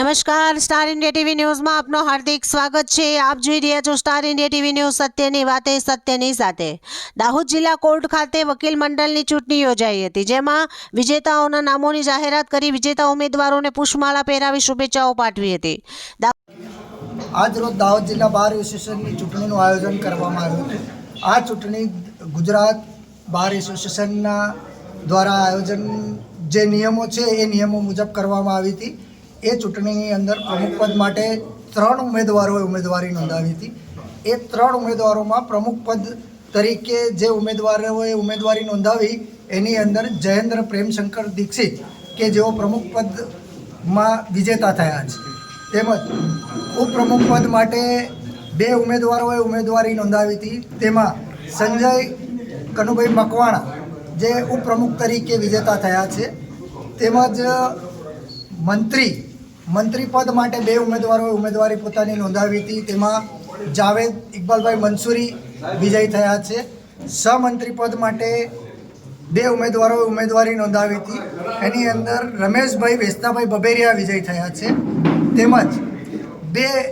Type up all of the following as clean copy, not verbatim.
નમસ્કાર, star India TV ન્યૂઝમાં આપનું હાર્દિક સ્વાગત છે। આપ જોઈ રહ્યા છો સ્ટાર ઇન્ડિયા ટીવી ન્યૂઝ, સત્યની વાતે સત્યની સાથે। દાહોદ જિલ્લા કોર્ટ ખાતે વકીલ મંડળની ચૂંટણી યોજાઈ હતી, જેમાં વિજેતાઓના નામોની જાહેરાત કરી વિજેતા ઉમેદવારોને પુષ્પમાળા પહેરાવી શુભેચ્છાઓ પાઠવી હતી। આજ રોજ દાહોદ જિલ્લા બાર એસોસિએશનની ચૂંટણીનું આયોજન કરવામાં આવ્યું હતું। આ ચૂંટણી ગુજરાત બાર એસોસિએશનના દ્વારા આયોજન જે નિયમો છે એ નિયમો મુજબ કરવામાં આવી હતી। એ ચૂંટણીની અંદર પ્રમુખ પદ માટે 3 ઉમેદવારોએ ઉમેદવારી નોંધાવી હતી। એ 3 ઉમેદવારોમાં પ્રમુખ પદ તરીકે જે ઉમેદવારોએ ઉમેદવારી નોંધાવી એની અંદર જયેન્દ્ર પ્રેમશંકર દીક્ષિત કે જેઓ પ્રમુખ પદમાં વિજેતા થયા છે, તેમજ ઉપપ્રમુખ પદ માટે 2 ઉમેદવારોએ ઉમેદવારી નોંધાવી હતી। તેમાં સંજય કનુભાઈ મકવાણા જે ઉપપ્રમુખ તરીકે વિજેતા થયા છે, તેમજ મંત્રી પદ માટે 2 ઉમેદવારોએ ઉમેદવારી પોતાની નોંધાવી હતી। તેમાં જાવેદ ઇકબાલભાઈ મંસૂરી વિજયી થયા છે। સહમંત્રી પદ માટે 2 ઉમેદવારોએ ઉમેદવારી નોંધાવી હતી, એની અંદર રમેશભાઈ વેસ્તાભાઈ બબેરિયા વિજયી થયા છે। તેમજ 2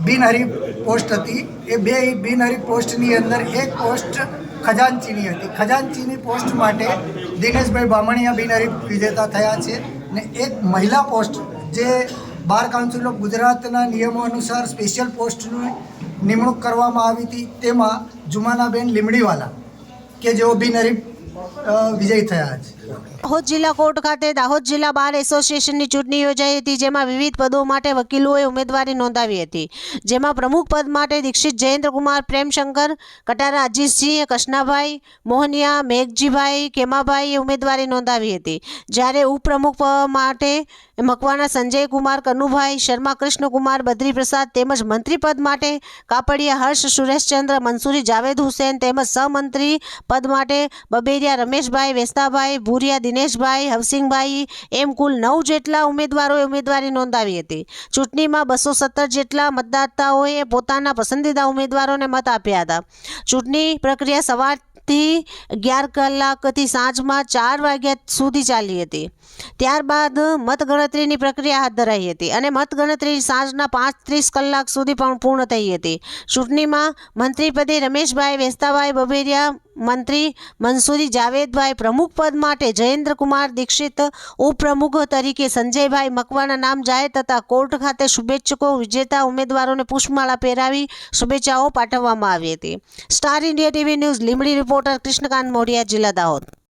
બિનહરીફ પોસ્ટ હતી। એ 2 બિનહરીફ પોસ્ટની અંદર એક પોસ્ટ ખજાનચીની હતી। ખજાનચીની પોસ્ટ માટે દિનેશભાઈ બામણિયા બિનહરીફ વિજેતા થયા છે, ને એક મહિલા પોસ્ટ જે બાર કાઉન્સિલ ઓફ ગુજરાતના નિયમો અનુસાર સ્પેશિયલ પોસ્ટની નિમણૂક કરવામાં આવી હતી, તેમાં જુમાનાબેન લીમડીવાલા કે જેઓ બિનહરીફ વિજયી થયા છે। દાહોદ જિલ્લા કોર્ટ ખાતે દાહોદ જિલ્લા બાર એસોસિએશનની ચૂંટણી યોજાઈ હતી, જેમાં વિવિધ પદો માટે વકીલોએ ઉમેદવારી નોંધાવી હતી। જેમાં પ્રમુખ પદ માટે દીક્ષિત જયેન્દ્રકુમાર પ્રેમશંકર, કટારા અજીતસિંહ, કૃષ્ણાભાઈ મોહનિયા, મેઘજીભાઈ કેમાભાઈએ ઉમેદવારી નોંધાવી હતી। જ્યારે ઉપપ્રમુખ માટે મકવાણા સંજયકુમાર, કનુભાઈ શર્મા, કૃષ્ણકુમાર, બદ્રીપ્રસાદ તેમજ મંત્રી પદ માટે કાપડિયા હર્ષ, સુરેશચંદ્ર મંસૂરી, જાવેદ હુસેન તેમજ સહમંત્રી પદ માટે બબેરિયા રમેશભાઈ, વેસ્તાભાઈ ભૂરિયા, દિનેશભાઈ, હવસિંગભાઈ એમ કુલ 9 જેટલા ઉમેદવારોએ ઉમેદવારી નોંધાવી હતી। ચૂંટણીમાં 217 જેટલા મતદાતાઓએ પોતાના પસંદીદા ઉમેદવારોને મત આપ્યા હતા। ચૂંટણી પ્રક્રિયા સવારથી 11 કલાકથી સાંજમાં 4 વાગ્યા સુધી ચાલી હતી। ત્યારબાદ મતગણતરીની પ્રક્રિયા હાથ ધરાઈ હતી અને મતગણતરી સાંજના 5:30 કલાક સુધી પણ પૂર્ણ થઈ હતી। ચૂંટણીમાં મંત્રી પદે રમેશભાઈ વેસ્તાભાઈ બબેરિયા મંત્રી, મંસૂરી જાવેદભાઈ, પ્રમુખ પદ માટે જયેન્દ્રકુમાર દીક્ષિત, ઉપપ્રમુખ તરીકે સંજયભાઈ મકવાણા નામ જાહેર થતાં કોર્ટ ખાતે શુભેચ્છકો વિજેતા ઉમેદવારોને પુષ્પમાળા પહેરાવી શુભેચ્છાઓ પાઠવવામાં આવી હતી। Star India TV News Limbdi reporter Krishnakant Modhiya, જિલ્લા દાહોદ।